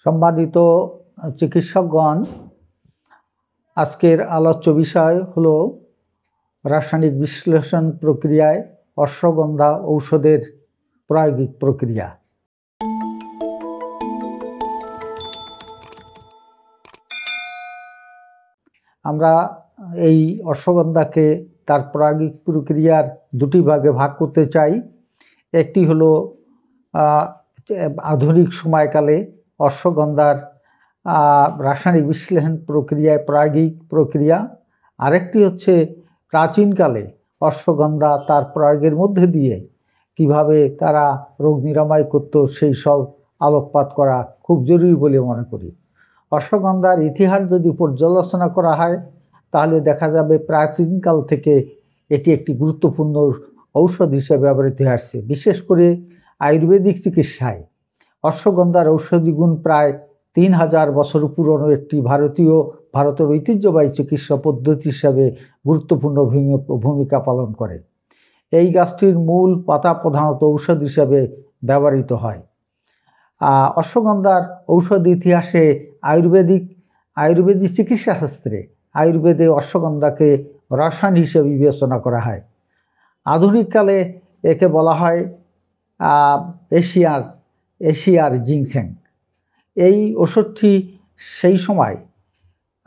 সম্মানিত চিকিৎসকগণ, আজকের আলোচ্য বিষয় হলো রাসায়নিক বিশ্লেষণ প্রক্রিয়ায় অশ্বগন্ধা ঔষধের প্রায়োগিক প্রক্রিয়া। আমরা এই অশ্বগন্ধাকে তার প্রায়োগিক প্রক্রিয়ার দুটি ভাগে ভাগ করতে চাই। একটি হলো আধুনিক সময়কালে অশ্বগন্ধার রাসায়নিক বিশ্লেষণ প্রক্রিয়ায় প্রায়োগিক প্রক্রিয়া, আরেকটি হচ্ছে প্রাচীনকালে অশ্বগন্ধা তার প্রয়োগের মধ্যে দিয়ে কিভাবে তারা রোগ নিরাময় করত সেই সব আলোকপাত করা খুব জরুরি বলে মনে করি। অশ্বগন্ধার ইতিহাস যদি পর্যালোচনা করা হয় তাহলে দেখা যাবে প্রাচীনকাল থেকে এটি একটি গুরুত্বপূর্ণ ঔষধ হিসেবে ব্যবহৃত হয়ে আসছে। বিশেষ করে আয়ুর্বেদিক চিকিৎসায় অশ্বগন্ধার ঔষধি গুণ প্রায় 3000 বছর পুরনো একটি ভারতের ঐতিহ্যবাহী চিকিৎসা পদ্ধতি হিসাবে গুরুত্বপূর্ণ ভূমিকা পালন করে। এই গাছটির মূল পাতা প্রধানত ঔষধ হিসাবে ব্যবহৃত হয়। অশ্বগন্ধার ঔষধ ইতিহাসে আয়ুর্বেদিক চিকিৎসা শাস্ত্রে আয়ুর্বেদে অশ্বগন্ধাকে রসায়ন হিসেবে বিবেচনা করা হয়। আধুনিককালে একে বলা হয় এশিয়ার জিনসেং। এই ওষুধটি সেই সময়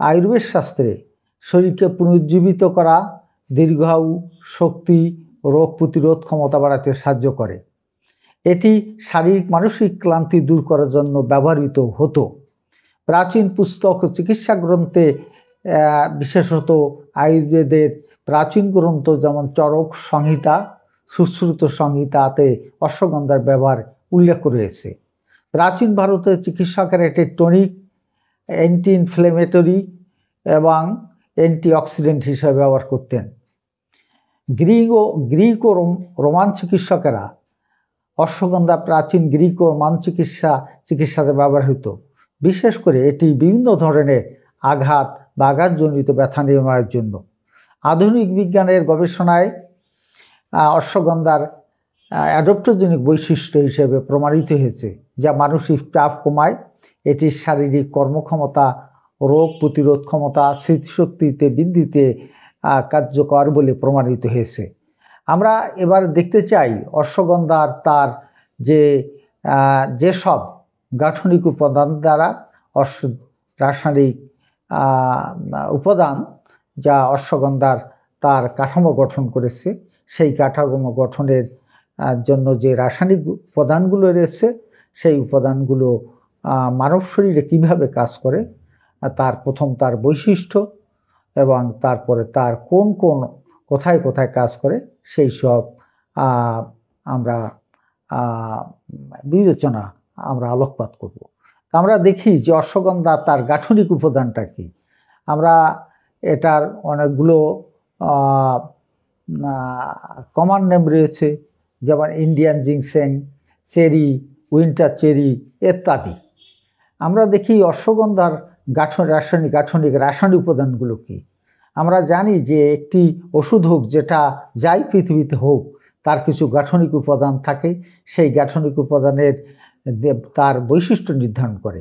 আয়ুর্বেদ শাস্ত্রে শরীরকে পুনরুজ্জীবিত করা, দীর্ঘায়ু, শক্তি, রোগ প্রতিরোধ ক্ষমতা বাড়াতে সাহায্য করে। এটি শারীরিক মানসিক ক্লান্তি দূর করার জন্য ব্যবহৃত হতো। প্রাচীন পুস্তক ও চিকিৎসা গ্রন্থে, বিশেষত আয়ুর্বেদের প্রাচীন গ্রন্থ যেমন চরক সংহিতা, সুশ্রুত সংহিতাতে অশ্বগন্ধার ব্যবহার উল্লেখ রয়েছে। প্রাচীন ভারতের চিকিৎসকেরা এটি টনিক, অ্যান্টি ইনফ্লেমেটরি এবং অ্যান্টিঅক্সিডেন্ট হিসেবে ব্যবহার করতেন। গ্রিক ও রোমান চিকিৎসকেরা অশ্বগন্ধা প্রাচীন গ্রিক ও রোমান চিকিৎসাতে ব্যবহার হতো। বিশেষ করে এটি বিভিন্ন ধরনের আঘাত বা আঘাতজনিত ব্যথা নিরাময়ের জন্য। আধুনিক বিজ্ঞানের গবেষণায় অশ্বগন্ধার অ্যাডাপ্টোজেনিক বৈশিষ্ট্য হিসেবে প্রমাণিত হয়েছে, যা মানসিক চাপ কমায়। এটির শারীরিক কর্মক্ষমতা, রোগ প্রতিরোধ ক্ষমতা, স্মৃতিশক্তিতে বৃদ্ধিতে কার্যকর বলে প্রমাণিত হয়েছে। আমরা এবার দেখতে চাই অশ্বগন্ধার তার যেসব গাঠনিক উপাদান দ্বারা রাসায়নিক উপাদান যা অশ্বগন্ধার তার কাঠামো গঠন করেছে, সেই কাঠামো গঠনের জন্য যে রাসায়নিক উপাদানগুলো রয়েছে সেই উপাদানগুলো মানব শরীরে কিভাবে কাজ করে, প্রথম তার বৈশিষ্ট্য এবং তারপরে তার কোথায় কাজ করে সেই সব আমরা আলোকপাত করব। আমরা দেখি যে অশ্বগন্ধা তার গাঠনিক উপাদানটা কি। আমরা এটার অনেকগুলো কমন নেম রয়েছে, যেমন Indian ginseng, cherry, winter cherry ইত্যাদি। আমরা দেখি অশ্বগন্ধার রাসায়নিক উপাদানগুলো কি। আমরা জানি যে একটি ওষুধ হোক, যেটা যাই পৃথিবীতে হোক, তার কিছু গাঠনিক উপাদান থাকে। সেই গাঠনিক উপাদানের তার বৈশিষ্ট্য নির্ধারণ করে।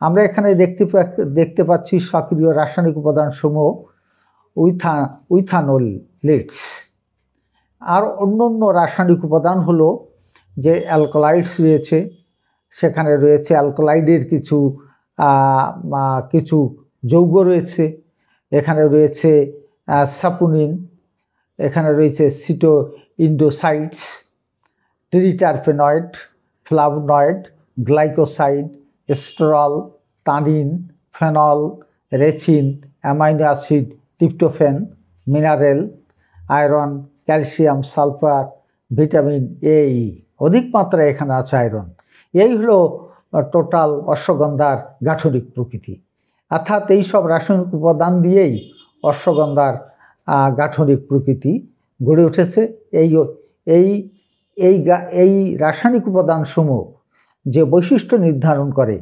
আমরা এখানে দেখতে পাচ্ছি সক্রিয় রাসায়নিক উপাদান সমূহ ইথানোলেটস। আর অন্য রাসায়নিক উপাদান হলো যে অ্যালকালাইডস রয়েছে, সেখানে রয়েছে অ্যালকালাইডের কিছু যৌগ রয়েছে। এখানে রয়েছে সাপুনিন, এখানে রয়েছে sitoindosides, triterpenoid, flavonoid, glycoside, sterol, tannin, phenol, resin, amino acid, tryptophan, mineral, iron, calcium, sulphur, vitamin A, অধিক মাত্রায় এখানে আছে আয়রন। এই হলো টোটাল অশ্বগন্ধার গাঠনিক প্রকৃতি। অর্থাৎ এই সব রাসায়নিক উপাদান দিয়েই অশ্বগন্ধার গাঠনিক প্রকৃতি গড়ে উঠেছে। এই রাসায়নিক উপাদানসমূহ যে বৈশিষ্ট্য নির্ধারণ করে,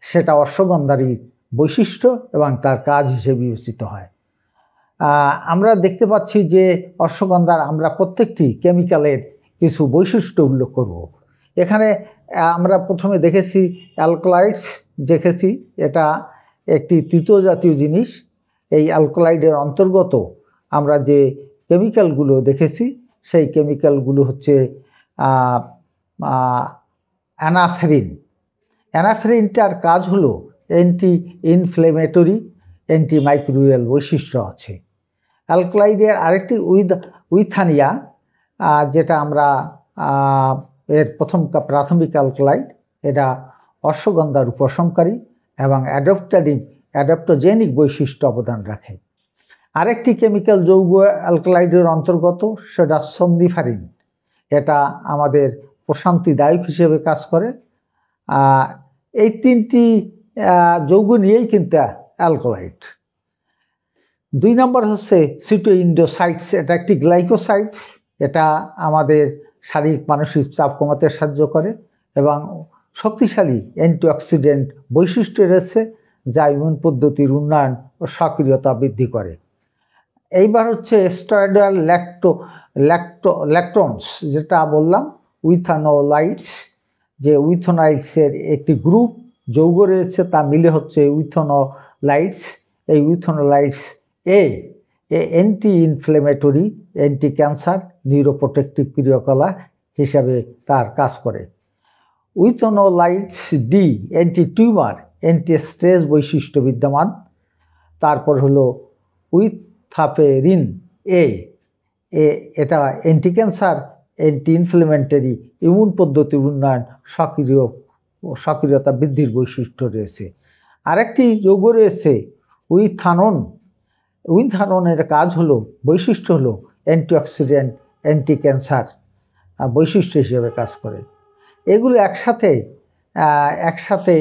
সেটা অশ্বগন্ধারই বৈশিষ্ট্য এবং তার কাজ হিসেবে বিবেচিত হয়। আমরা দেখতে পাচ্ছি যে অশ্বগন্ধার আমরা প্রত্যেকটি কেমিক্যালের কিছু বৈশিষ্ট্য উল্লেখ করব। এখানে আমরা প্রথমে দেখেছি অ্যালকালাইডস, দেখেছি এটা একটি তৃতীয় জাতীয় জিনিস। এই অ্যালকালাইডের অন্তর্গত আমরা যে কেমিক্যালগুলো দেখেছি সেই কেমিক্যালগুলো হচ্ছে অ্যানাফেরিন। অ্যানাফেরিনটার কাজ হলো অ্যান্টি ইনফ্লেমেটরি, অ্যান্টি মাইক্রোবিয়াল বৈশিষ্ট্য আছে। অ্যালকালাইডের আরেকটি উইথানিয়া, যেটা আমরা এর প্রথম প্রাথমিক অ্যালকালাইড, এটা অশ্বগন্ধার উপশমকারী এবং অ্যাডাপ্টোজেনিক বৈশিষ্ট্য অবদান রাখে। আরেকটি কেমিক্যাল যৌগ অ্যালকালাইডের অন্তর্গত, সেটা সমনিফারিন। এটা আমাদের প্রশান্তিদায়ক হিসেবে কাজ করে। এই তিনটি যৌগ নিয়েই কিন্তু অ্যালকালাইড। 2 নম্বর হচ্ছে সিটোইন্ডোসাইটস, এটা একটি গ্লাইকোসাইটস। এটা আমাদের শারীরিক মানসিক চাপ কমাতে সাহায্য করে এবং শক্তিশালী অ্যান্টিঅক্সিডেন্ট বৈশিষ্ট্য রয়েছে, যা ইমিউন পদ্ধতির উন্নয়ন ও সক্রিয়তা বৃদ্ধি করে। এইবার হচ্ছে স্টেরয়েডাল ল্যাকটোনস, যেটা বললাম উইথানোলাইটস, যে উইথোনাইটসের একটি গ্রুপ যৌগ রয়েছে, তা মিলে হচ্ছে উইথোনোলাইটস। এই withanolides anti inflammatory, anti cancer, neuroprotective ক্রিয়াকলাপ হিসাবে তার কাজ করে। Withanolides D anti tumour, anti stress বৈশিষ্ট্য বিদ্যমান। তারপর হলো উইথাফেরিন এ, এটা anti cancer, anti inflammatory, immune পদ্ধতির উন্নয়ন, সক্রিয়তা বৃদ্ধির বৈশিষ্ট্য রয়েছে। আরেকটি যৌগ রয়েছে উইথানন। উইথাননের কাজ হলো, বৈশিষ্ট্য হলো অ্যান্টিঅক্সিডেন্ট, অ্যান্টি ক্যান্সার বৈশিষ্ট্য হিসেবে কাজ করে। এগুলো একসাথে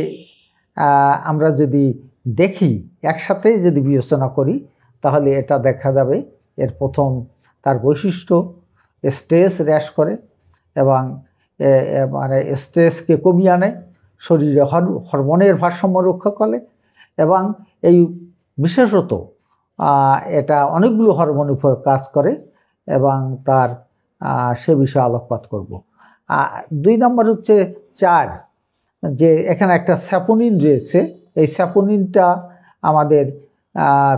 আমরা যদি দেখি, একসাথে যদি বিবেচনা করি, তাহলে এটা দেখা যাবে এর প্রথম তার বৈশিষ্ট্য স্ট্রেস হ্রাস করে এবং মানে স্ট্রেসকে কমিয়ে আনে, শরীরে হরমোনের ভারসাম্য রক্ষা করে এবং এই বিশেষত এটা অনেকগুলো হরমোনের উপর কাজ করে এবং তার সে বিষয়ে আলোকপাত করব। 2 নম্বর হচ্ছে 4, যে এখানে একটা স্যাপোনিন রয়েছে। এই স্যাপোনিনটা আমাদের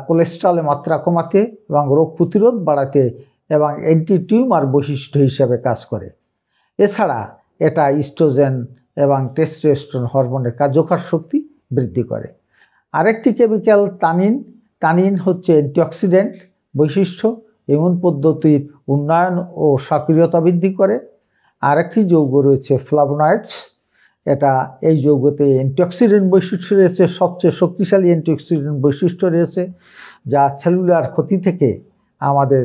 কোলেস্ট্রলের মাত্রা কমাতে এবং রোগ প্রতিরোধ বাড়াতে এবং অ্যান্টি টিউমার বৈশিষ্ট্য হিসাবে কাজ করে। এছাড়া এটা ইস্ট্রোজেন এবং টেস্টোস্টেরন হরমোনের কার্যকর শক্তি বৃদ্ধি করে। আরেকটি কেমিক্যাল তানিন। তানিন হচ্ছে অ্যান্টিঅক্সিডেন্ট বৈশিষ্ট্য, ইমিউন পদ্ধতির উন্নয়ন ও সক্রিয়তা বৃদ্ধি করে। আরেকটি যৌগ রয়েছে ফ্লাভোনয়েডস। এটা এই যৌগতে অ্যান্টিঅক্সিডেন্ট বৈশিষ্ট্য রয়েছে, সবচেয়ে শক্তিশালী অ্যান্টিঅক্সিডেন্ট বৈশিষ্ট্য রয়েছে, যা সেলুলার ক্ষতি থেকে আমাদের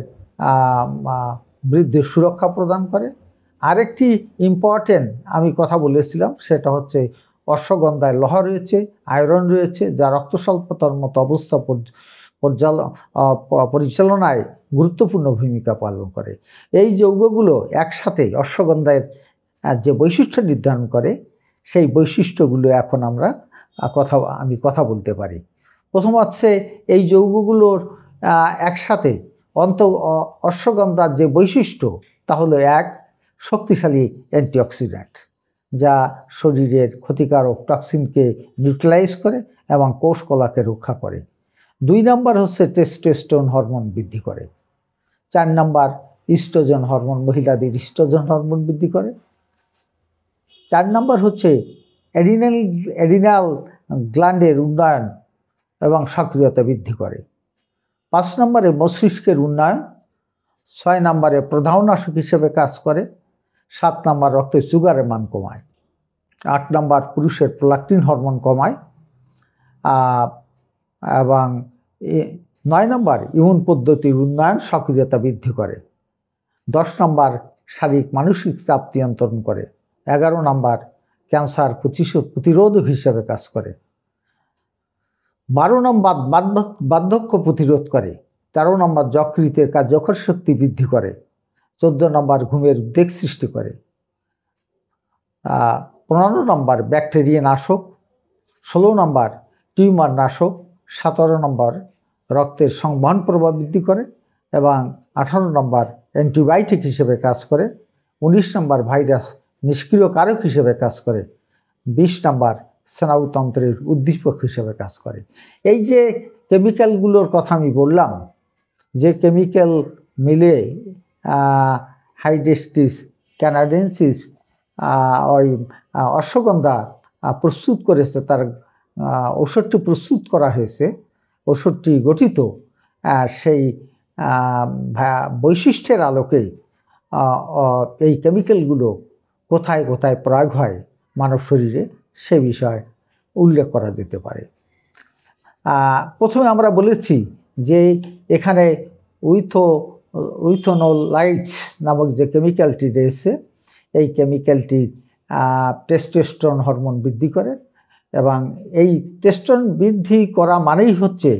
বৃদ্ধির সুরক্ষা প্রদান করে। আরেকটি ইম্পর্টেন্ট আমি কথা বলেছিলাম, সেটা হচ্ছে অশ্বগন্ধায় লৌহ রয়েছে, আয়রন রয়েছে, যা রক্ত স্বল্পতার মতো অবস্থা পরিচালনায় গুরুত্বপূর্ণ ভূমিকা পালন করে। এই যৌগগুলো একসাথে অশ্বগন্ধায় যে বৈশিষ্ট্য নির্ধারণ করে, সেই বৈশিষ্ট্যগুলো এখন আমি কথা বলতে পারি। প্রথম হচ্ছে এই যৌগগুলোর একসাথে অশ্বগন্ধার যে বৈশিষ্ট্য, তা হলো 1, শক্তিশালী অ্যান্টিঅক্সিডেন্ট, যা শরীরের ক্ষতিকারক টক্সিনকে নিউট্রালাইজ করে এবং কোষ কলাকে রক্ষা করে। 2 নম্বর হচ্ছে টেস্টোস্টেরন হরমোন বৃদ্ধি করে। 4 নম্বর ইস্ট্রোজেন হরমোন, মহিলাদের ইস্ট্রোজেন হরমোন বৃদ্ধি করে। 4 নম্বর হচ্ছে অ্যাডিনাল গ্ল্যান্ডের উন্নয়ন এবং সক্রিয়তা বৃদ্ধি করে। 5 নম্বরে মস্তিষ্কের উন্নয়ন। 6 নম্বরে প্রদাহনাশক হিসেবে কাজ করে। 7 নম্বর রক্তে সুগারের মান কমায়। 8 নম্বর পুরুষের প্রোল্যাক্টিন হরমোন কমায় এবং 9 নম্বর ইমিউন পদ্ধতির উন্নয়ন, সক্রিয়তা বৃদ্ধি করে। 10 নম্বর শারীরিক মানসিক চাপ নিয়ন্ত্রণ করে। 11 নম্বর ক্যান্সার প্রতিরোধক হিসেবে কাজ করে। 12 নম্বর বার্ধক্য প্রতিরোধ করে। 13 নম্বর যকৃতের কার্যকর শক্তি বৃদ্ধি করে। 14 নম্বর ঘুমের উদ্বেগ সৃষ্টি করে। 15 নম্বর ব্যাকটেরিয়া নাশক। 16 নম্বর টিউমার নাশক। 17 নম্বর রক্তের সংবহন প্রভাব বৃদ্ধি করে এবং 18 নম্বর অ্যান্টিবায়োটিক হিসেবে কাজ করে। 19 নম্বর ভাইরাস নিষ্ক্রিয় কারক হিসেবে কাজ করে। 20 নাম্বার স্নায়ুতন্ত্রের উদ্দীপক হিসেবে কাজ করে। এই যে কেমিক্যালগুলোর কথা আমি বললাম, যে কেমিক্যাল মিলে হাইডেস্টিস ক্যানাডেন্সিস ওই অশ্বগন্ধা প্রস্তুত করেছে, তার ওষুধটি প্রস্তুত করা হয়েছে, ওষুধটি গঠিত সেই বৈশিষ্ট্যের আলোকে এই কেমিক্যালগুলো কোথায় কোথায় প্রয়োগ হয় মানব শরীরে সে বিষয়ে উল্লেখ করা যেতে পারে। প্রথমে আমরা বলেছি যে এখানে উইথোনোলাইটস নামক যে কেমিক্যালটি রয়েছে, এই কেমিক্যালটি টেস্টোস্টেরন হরমোন বৃদ্ধি করে, এবং এই টেস্টোস্টেরন বৃদ্ধি করা মানেই হচ্ছে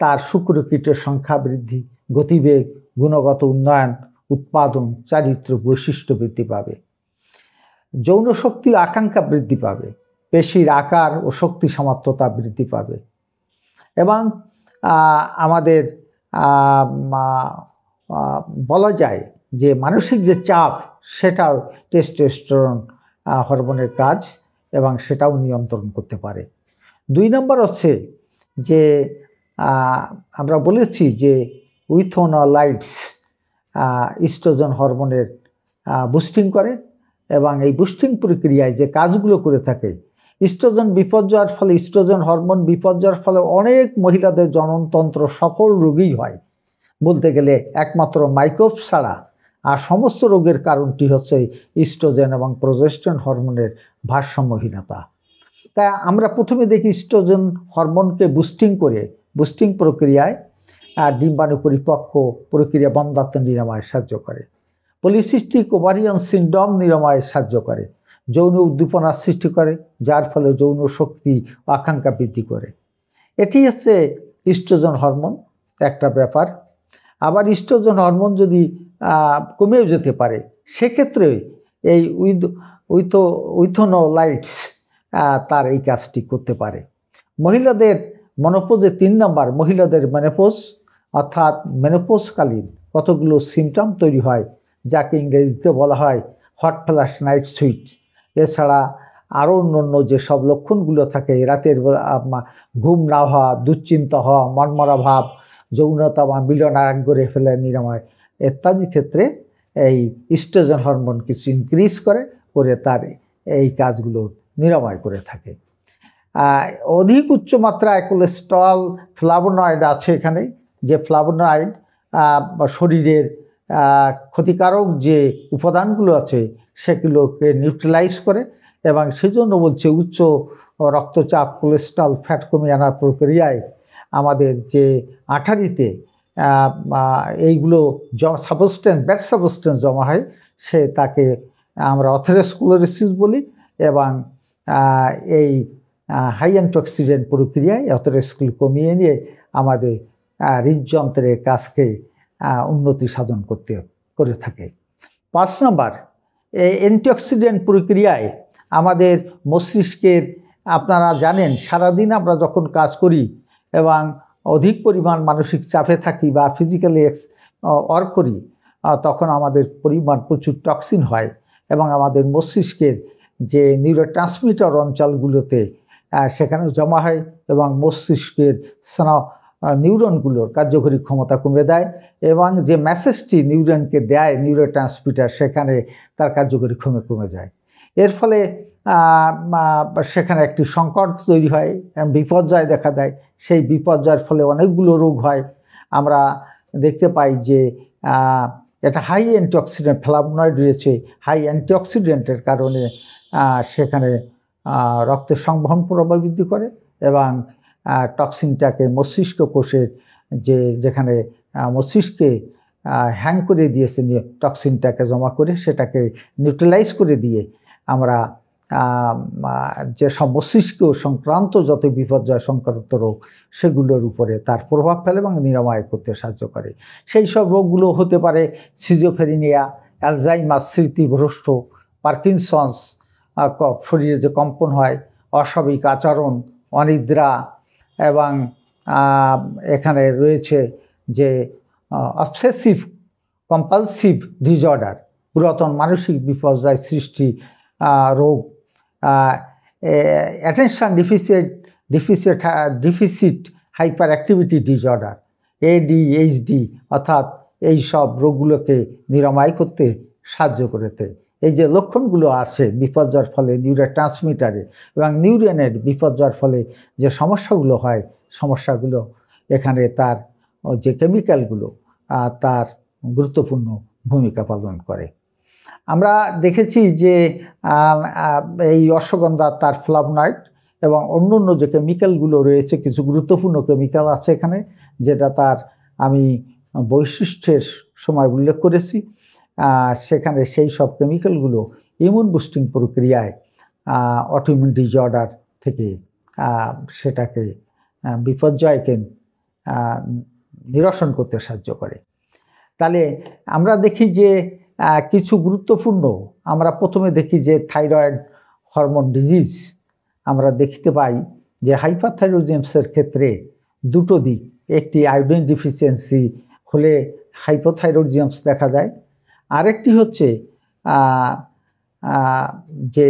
তার শুক্রকীটের সংখ্যা বৃদ্ধি, গতিবেগ, গুণগত উন্নয়ন, উৎপাদন, চারিত্র বৈশিষ্ট্য বৃদ্ধি পাবে, যৌন শক্তি আকাঙ্ক্ষা বৃদ্ধি পাবে, পেশির আকার ও শক্তি সামর্থ্যতা বৃদ্ধি পাবে, এবং আমাদের বলা যায় যে মানসিক যে চাপ সেটাও টেস্টোস্টেরন হরমোনের কাজ, এবং সেটাও নিয়ন্ত্রণ করতে পারে। 2 নম্বর হচ্ছে যে আমরা বলেছি যে উইথোনোলাইটস ইস্ট্রোজেন হরমোনের বুস্টিং করে, এবং এই বুস্টিং প্রক্রিয়ায় যে কাজগুলো করে থাকে, ইস্ট্রোজেন বিপর্যয়ের ফলে, ইস্ট্রোজেন হরমোন বিপর্যয়ের ফলে অনেক মহিলাদের জননতন্ত্র সকল রোগই হয় বলতে গেলে, একমাত্র মাইকোপ ছাড়া আর সমস্ত রোগের কারণটি হচ্ছে ইস্ট্রোজেন এবং প্রোজেস্টেরন হরমোনের ভারসাম্যহীনতা। তাই আমরা প্রথমে দেখি ইস্ট্রোজেন হরমোনকে বুস্টিং প্রক্রিয়ায় ডিম্বাণু পরিপক্ক প্রক্রিয়া বন্ধ্যাত্ব নিরাময়ে সাহায্য করে, পলিসিস্টিক ওভারিয়ান সিনড্রোম নিরাময়ে সাহায্য করে, যৌন উদ্দীপনার সৃষ্টি করে, যার ফলে যৌন শক্তি আকাঙ্ক্ষা বৃদ্ধি করে। এটি হচ্ছে ইস্ট্রোজেন হরমোন একটা ব্যাপার। আবার ইস্ট্রোজেন হরমোন যদি কমেও যেতে পারে, সেক্ষেত্রে এই উইথোনোলাইটস তার এই কাজটি করতে পারে। মহিলাদের মেনোপজে 3 নম্বর, মহিলাদের মেনোপজ অর্থাৎ মেনোপজকালীন কতগুলো সিমটম তৈরি হয়, যাকে ইংরেজিতে বলা হয় হট ফ্ল্যাশ নাইট সুইট। এছাড়া আরও অন্য যেসব লক্ষণগুলো থাকে, রাতের ঘুম না হওয়া, দুশ্চিন্তা হওয়া, মনমরা ভাব, যৌনতা বা মিলন আরাম করে ফেলে নিরাময় ইত্যাদি ক্ষেত্রে এই ইস্ট্রোজেন হরমোন কিছু ইনক্রিজ করে তার এই কাজগুলো নিরাময় করে থাকে। অধিক উচ্চমাত্রায় কোলেস্টেরল, ফ্লাভোনয়েড আছে এখানে, যে ফ্লাভোনয়েড শরীরের ক্ষতিকারক যে উপাদানগুলো আছে সেগুলোকে নিউট্রালাইজ করে, এবং সেজন্য বলছে উচ্চ রক্তচাপ, কোলেস্টেরল, ফ্যাট কমিয়ে আনার প্রক্রিয়ায় আমাদের যে আঠারিতে এইগুলো ব্যাড সাবস্টেন্স জমা হয়, তাকে আমরা অথেরোস্ক্লেরোসিস বলি, এবং এই হাই অ্যান্টিঅক্সিডেন্ট প্রক্রিয়ায় অথেরোস্ক্লেরোসিস কমিয়ে নিয়ে আমাদের হৃদযন্ত্রের কাজকে উন্নতি সাধন করে থাকে। 5 নম্বর, এই অ্যান্টিঅক্সিডেন্ট প্রক্রিয়ায় আমাদের মস্তিষ্কের, আপনারা জানেন সারাদিন আমরা যখন কাজ করি এবং অধিক পরিমাণ মানসিক চাপে থাকি বা ফিজিক্যালি ওয়ার্ক করি, তখন আমাদের পরিমাণ প্রচুর টক্সিন হয়, এবং আমাদের মস্তিষ্কের যে নিউরোট্রান্সমিটার অঞ্চলগুলোতে সেখানে জমা হয়, এবং মস্তিষ্কের নিউরনগুলোর কার্যকরী ক্ষমতা কমে দেয়, এবং যে মেসেজটি নিউরনকে দেয় নিউরোট্রান্সমিটার, সেখানে তার কার্যকরী ক্ষমতা কমে যায়। এর ফলে সেখানে একটি সংকট তৈরি হয়, বিপর্যয় দেখা দেয়। সেই বিপর্যয়ের ফলে অনেকগুলো রোগ হয়। আমরা দেখতে পাই যে এটা হাই অ্যান্টিঅক্সিডেন্ট, ফ্লাভোনয়েড রয়েছে, হাই অ্যান্টিঅক্সিডেন্টের কারণে সেখানে রক্তের সংবহন প্রভাব বৃদ্ধি করে, এবং টক্সিনটাকে মস্তিষ্ক কোষের যেখানে মস্তিষ্কে হ্যাং করে দিয়েছে, টক্সিনটাকে জমা করে সেটাকে নিউট্রালাইজ করে দিয়ে আমরা যেসব মস্তিষ্ক সংক্রান্ত যত বিপর্যয় সংক্রান্ত রোগ সেগুলোর উপরে তার প্রভাব ফেলে এবং নিরাময় করতে সাহায্য করে। সেই সব রোগগুলো হতে পারে সিজোফ্রেনিয়া, অ্যালজাইমার, স্মৃতিভ্রষ্ট, পার্কিনসন্স, শরীরে যে কম্পন হয়, অস্বাভাবিক আচরণ, অনিদ্রা, এবং এখানে রয়েছে যে অবসেসিভ কম্পালসিভ ডিসঅর্ডার, পুরাতন মানসিক বিপর্যয় সৃষ্টি রোগ, attention deficit hyper activity disorder, ADHD, অর্থাৎ এই সব রোগগুলোকে নিরাময় করতে সাহায্য করেছে। এই যে লক্ষণগুলো আসে বিপর্যয়ের ফলে নিউরোট্রান্সমিটারে এবং নিউরনের বিপর্যয়ের ফলে যে সমস্যাগুলো হয়, সমস্যাগুলো এখানে তার যে কেমিক্যালগুলো তার গুরুত্বপূর্ণ ভূমিকা পালন করে। আমরা দেখেছি যে এই অশ্বগন্ধা তার ফ্লাভোনয়েড এবং অন্য অন্য যে কেমিক্যালগুলো রয়েছে, কিছু গুরুত্বপূর্ণ কেমিক্যাল আছে এখানে, যেটা তার আমি বৈশিষ্ট্যের সময় উল্লেখ করেছি। সেখানে সেই সব কেমিক্যালগুলো ইমিউন বুস্টিং প্রক্রিয়ায় অটোইমিউন ডিসঅর্ডার থেকে সেটাকে বিপর্যয়কে নিরসন করতে সাহায্য করে। তাহলে আমরা দেখি যে কিছু গুরুত্বপূর্ণ, আমরা প্রথমে দেখি যে থাইরয়েড হরমোন ডিজিজ। আমরা দেখতে পাই যে হাইপারথাইরয়েডিজমের ক্ষেত্রে দুটো দিক, একটি আয়োডিন ডিফিসিয়েন্সি হলে হাইপোথাইরয়েডিজম দেখা যায়, আরেকটি হচ্ছে যে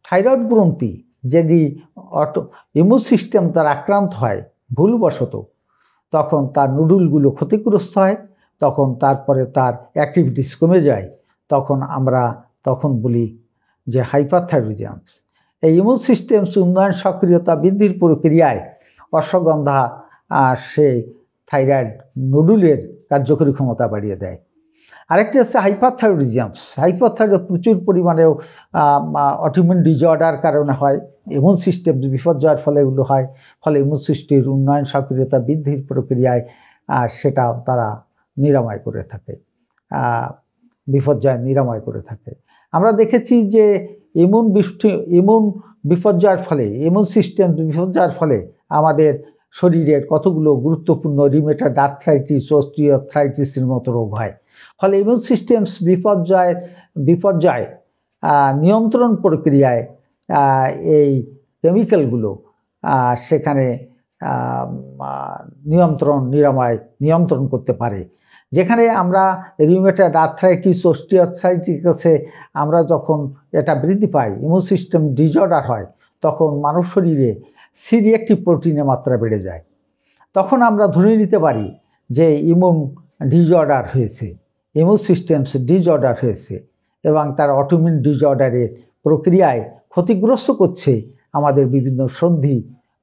থাইরয়েড গ্রন্থি যদি ইমিউন সিস্টেম তার আক্রান্ত হয় ভুলবশত, তখন তার নুডুলগুলো ক্ষতিগ্রস্ত হয়, তখন তারপরে তার অ্যাক্টিভিটিস কমে যায়, তখন আমরা বলি যে হাইপারথাইরয়েডিজম। এই ইমিউন সিস্টেম উন্নয়ন সক্রিয়তা বৃদ্ধির প্রক্রিয়ায় অশ্বগন্ধা সে থাইরয়েড নুডুলের কার্যকরী ক্ষমতা বাড়িয়ে দেয়। আরেকটি হচ্ছে হাইপারথাইরয়েডিজম। হাইপারথাইরয়েড প্রচুর পরিমাণেও অটোইমিউন ডিসঅর্ডার কারণে হয়, ইমিউন সিস্টেম বিপর্যয়ের ফলে এগুলো হয়, ফলে ইমিউন সিস্টেমের উন্নয়ন সক্রিয়তা বৃদ্ধির প্রক্রিয়ায় সেটা তারা নিরাময় করে থাকে, বিপর্যয় নিরাময় করে থাকে। আমরা দেখেছি যে ইমিউন বিপর্যয়ের ফলে, ইমিউন সিস্টেম বিপর্যয়ের ফলে আমাদের শরীরের কতগুলো গুরুত্বপূর্ণ রিউমেটয়েড আর্থ্রাইটিস, অস্টিওআর্থ্রাইটিসের মতো রোগ হয়। ফলে ইমিউন সিস্টেম বিপর্যয় নিয়ন্ত্রণ প্রক্রিয়ায় এই কেমিক্যালগুলো সেখানে নিয়ন্ত্রণ করতে পারে। যেখানে আমরা রিউমেটয়েড আর্থ্রাইটিস, অস্টিওআর্থ্রাইটিসে আমরা যখন এটা বৃদ্ধি পাই, ইমিউন সিস্টেম ডিসঅর্ডার হয়, তখন মানব শরীরে সি-রিঅ্যাক্টিভ প্রোটিনের মাত্রা বেড়ে যায়। তখন আমরা ধরে নিতে পারি যে ইমিউন ডিসঅর্ডার হয়েছে, ইমিউন সিস্টেম ডিসঅর্ডার হয়েছে এবং তার অটোইমিউন ডিসঅর্ডারের প্রক্রিয়ায় ক্ষতিগ্রস্ত করছে আমাদের বিভিন্ন সন্ধি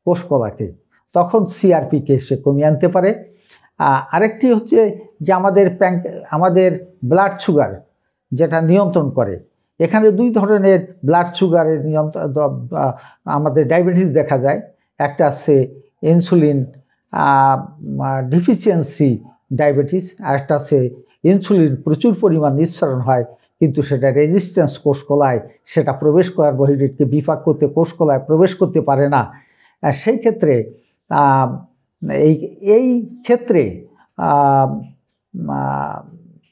কোষকলাকে। তখন সিআরপিকে সে কমিয়ে আনতে পারে। আরেকটি হচ্ছে যে আমাদের ব্লাড সুগার যেটা নিয়ন্ত্রণ করে। এখানে দুই ধরনের ব্লাড সুগারের নিয়ন্ত্রণ, আমাদের ডায়াবেটিস দেখা যায়। একটা আছে ইনসুলিন ডিফিসিয়েন্সি ডায়াবেটিস, আর একটা আছে ইনসুলিন প্রচুর পরিমাণ নিঃসরণ হয় কিন্তু সেটা রেজিস্ট্যান্স কোষকলায় সেটা প্রবেশ কার্বোহাইড্রেটকে বিপাক করতে কোষকলায় প্রবেশ করতে পারে না। সেই ক্ষেত্রে এই ক্ষেত্রে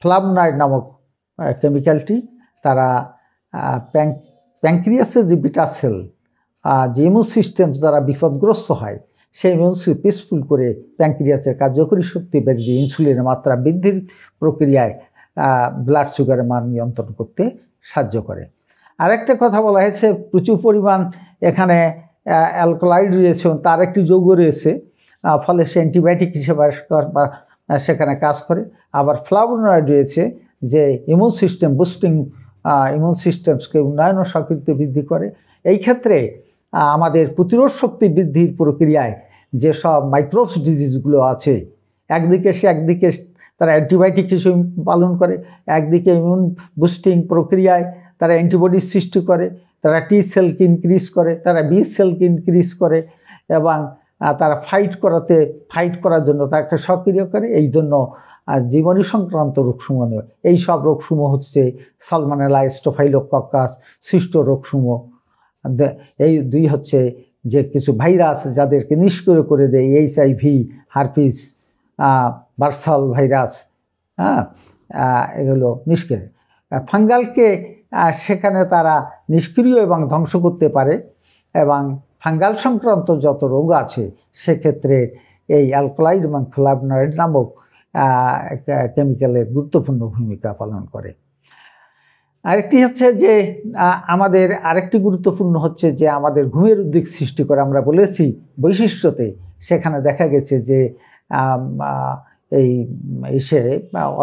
ফ্লাভোনয়েড নামক কেমিক্যালটি তারা প্যাঙ্ক্রিয়াসের যে বিটা সেল, যে ইমিউন সিস্টেম দ্বারা বিপদগ্রস্ত হয়, সেই ইমিউন পিসফুল করে প্যাঙ্ক্রিয়াসের কার্যকরী শক্তি বেড়ে ইনসুলিনের মাত্রা বৃদ্ধির প্রক্রিয়ায় ব্লাড সুগারের মান নিয়ন্ত্রণ করতে সাহায্য করে। আরেকটা কথা বলা হয়েছে, প্রচুর পরিমাণ এখানে অ্যালকোলাইড রয়েছে, তার একটি যৌগ রয়েছে, ফলে সে অ্যান্টিবায়োটিক হিসেবে সেখানে কাজ করে। আবার ফ্লাভোনয়েড রয়েছে যে ইমিউন সিস্টেম বুস্টিং, ইমিউন সিস্টেমসকে উন্নয়ন ও সক্রিয়তা বৃদ্ধি করে। এই ক্ষেত্রে আমাদের প্রতিরোধ শক্তি বৃদ্ধির প্রক্রিয়ায় যেসব মাইক্রোবস ডিজিজগুলো আছে, একদিকে তারা অ্যান্টিবায়োটিক হিসেবে পালন করে, একদিকে ইমিউন বুস্টিং প্রক্রিয়ায় তারা অ্যান্টিবডি সৃষ্টি করে, তারা টি সেলকে ইনক্রিজ করে, তারা বি সেলকে ইনক্রিজ করে এবং তারা ফাইট করার জন্য তাকে সক্রিয় করে। এই জন্য জীবনী সংক্রান্ত রোগসমূহ নেই। এই সব রোগসমূহ হচ্ছে সালমানেলা, স্টোফাইলোকক্কাস, সিস্টো রোগসমূহ। এই দুই হচ্ছে যে কিছু ভাইরাস যাদেরকে নিষ্ক্রিয় করে দেয়, HIV, হারপিস, বার্সাল ভাইরাস, এগুলো নিষ্ক্রিয়। ফাঙ্গালকে সেখানে তারা নিষ্ক্রিয় এবং ধ্বংস করতে পারে এবং ফাঙ্গাল সংক্রান্ত যত রোগ আছে সেক্ষেত্রে এই অ্যালকোলাইড এবং ফ্লাভোনয়েড নামক কেমিক্যালের গুরুত্বপূর্ণ ভূমিকা পালন করে। আরেকটি হচ্ছে যে আমাদের আরেকটি গুরুত্বপূর্ণ হচ্ছে যে আমাদের ঘুমের উদ্বেগ সৃষ্টি করে। আমরা বলেছি বৈশিষ্ট্যতে সেখানে দেখা গেছে যে এই এসে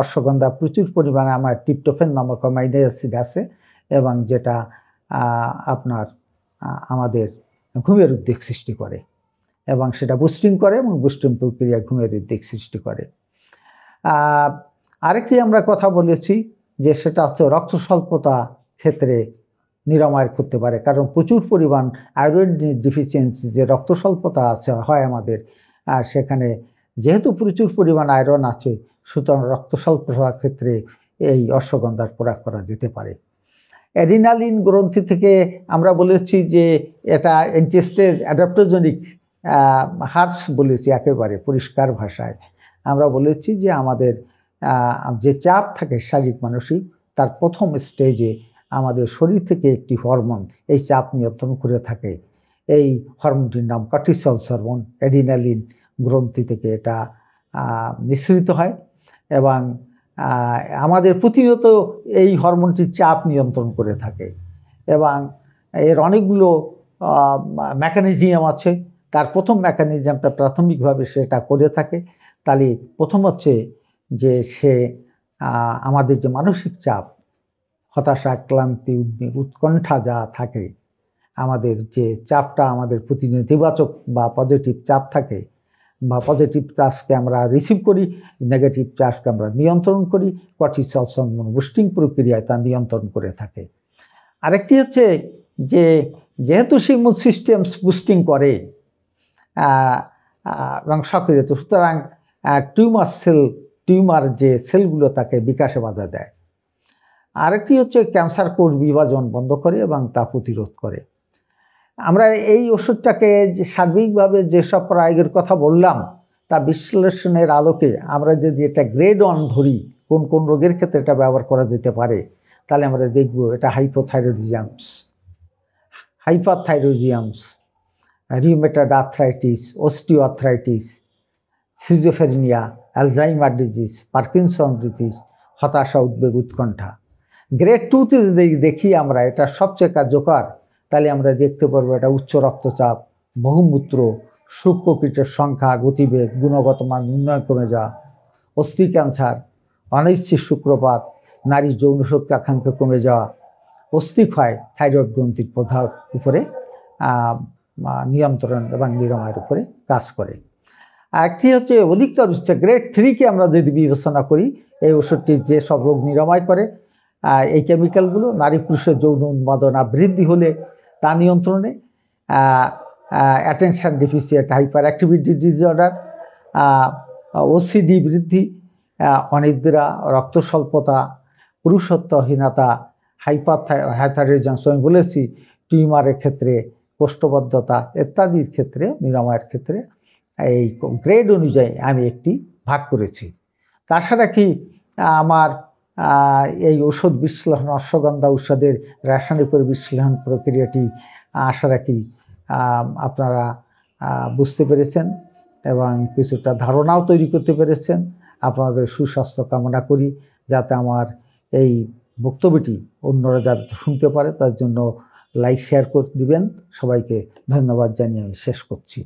অশ্বগন্ধা প্রচুর পরিমাণে আমার ট্রিপ্টোফ্যান নামক অ্যামাইনো অ্যাসিড আছে এবং যেটা আপনার আমাদের ঘুমের উদ্বেগ সৃষ্টি করে এবং সেটা বুস্টিং করে এবং বুস্টিং প্রক্রিয়া ঘুমের উদ্বেগ সৃষ্টি করে। আরেকটি আমরা কথা বলেছি যে সেটা হচ্ছে রক্ত স্বল্পতা ক্ষেত্রে নিরাময় করতে পারে, কারণ প্রচুর পরিমাণ আয়রন ডিফিসিয়েন্সি যে রক্ত স্বল্পতা আছে হয় আমাদের, আর সেখানে যেহেতু প্রচুর পরিমাণ আয়রন আছে সুতরাং রক্ত স্বল্পতার ক্ষেত্রে এই অশ্বগন্ধার প্রয়োগ করা যেতে পারে। অ্যাড্রিনালিন গ্রন্থি থেকে আমরা বলেছি যে এটা অ্যান্টিস্টেজ অ্যাডাপ্টোজেনিক হার্স বলেছি, একেবারে পরিষ্কার ভাষায় আমরা বলেছি যে আমাদের যে চাপ থাকে শারীরিক মানসিক, তার প্রথম স্টেজে আমাদের শরীর থেকে একটি হরমোন এই চাপ নিয়ন্ত্রণ করে থাকে। এই হরমোনটির নাম কর্টিসল হরমোন। অ্যাড্রিনালিন গ্রন্থি থেকে এটা নিঃসৃত হয় এবং আমাদের প্রতিনিয়ত এই হরমোনটির চাপ নিয়ন্ত্রণ করে থাকে এবং এর অনেকগুলো মেকানিজম আছে। তার প্রথম মেকানিজমটা প্রাথমিকভাবে সেটা করে থাকে। তাহলে প্রথম হচ্ছে যে সে আমাদের যে মানসিক চাপ, হতাশা, ক্লান্তি, উদ্বেগ, উৎকণ্ঠা যা থাকে, আমাদের যে চাপটা আমাদের প্রতি নেতিবাচক বা পজিটিভ চাপ থাকে বা পজিটিভ চার্জকে আমরা রিসিভ করি, নেগেটিভ চার্জকে আমরা নিয়ন্ত্রণ করি, কর্টিসল হরমোন বুস্টিং প্রক্রিয়ায় তা নিয়ন্ত্রণ করে থাকে। আরেকটি হচ্ছে যে যেহেতু সে ইমিউন সিস্টেম বুস্টিং করে এবং সক্রিয়, সুতরাং টিউমার যে সেলগুলো তাকে বিকাশে বাধা দেয়। আরেকটি হচ্ছে ক্যান্সার কোষ বিভাজন বন্ধ করে এবং তা প্রতিরোধ করে। আমরা এই ওষুধটাকে যে সার্বিকভাবে যেসব প্রয়োগের কথা বললাম তা বিশ্লেষণের আলোকে আমরা যদি এটা গ্রেড 1 ধরি, কোন কোন রোগের ক্ষেত্রে এটা ব্যবহার করা যেতে পারে, তাহলে আমরা দেখব এটা hyperthyroidisms, rheumatoid arthritis, osteoarthritis, schizophrenia, Alzheimer disease, Parkinson disease, হতাশা, উদ্বেগ, উৎকণ্ঠা। গ্রেড 2তে যদি দেখি আমরা এটা সবচেয়ে কার্যকর, তাহলে আমরা দেখতে পারবো এটা উচ্চ রক্তচাপ, বহুমূত্র, শুক্রকীটের সংখ্যা, গতিবেগ, গুণগত মান উন্নয়ন কমে যাওয়া, অস্থি ক্যান্সার, অনিশ্চিত শুক্রপাত, নারী যৌন শক্তি আকাঙ্ক্ষা কমে যাওয়া, অস্থিক্ষয়, থাইরয়েড গ্রন্থির প্রধান উপরে নিয়ন্ত্রণ এবং নিরাময়ের উপরে কাজ করে। আরেকটি হচ্ছে অধিকতর উচ্চ গ্রেড 3কে আমরা যদি বিবেচনা করি, এই ওষুধটি যে সব রোগ নিরাময় করে, এই কেমিক্যালগুলো নারী পুরুষের যৌন উন্মাদনা বৃদ্ধি হলে তা নিয়ন্ত্রণে, attention deficient hyper activity disorder, OCD বৃদ্ধি, অনিদ্রা, রক্ত স্বল্পতা, পুরুষত্বহীনতা, হাইপারথাইরয়েডিজম আমি বলেছি, টিউমারের ক্ষেত্রে, কোষ্ঠবদ্ধতা ইত্যাদির ক্ষেত্রে নিরাময়ের ক্ষেত্রে এই গ্রেড অনুযায়ী আমি একটি ভাগ করেছি। তাছাড়া কি আমার এই ওষুধ বিশ্লেষণ, অশ্বগন্ধা ঔষধের রাসায়নিক বিশ্লেষণ প্রক্রিয়াটি আশা রাখি আপনারা বুঝতে পেরেছেন এবং কিছুটা ধারণাও তৈরি করতে পেরেছেন। আপনাদের সুস্বাস্থ্য কামনা করি, যাতে আমার এই বক্তব্যটি অন্যরা যাতে শুনতে পারে তার জন্য লাইক শেয়ার করে দিবেন। সবাইকে ধন্যবাদ জানিয়ে আমি শেষ করছি।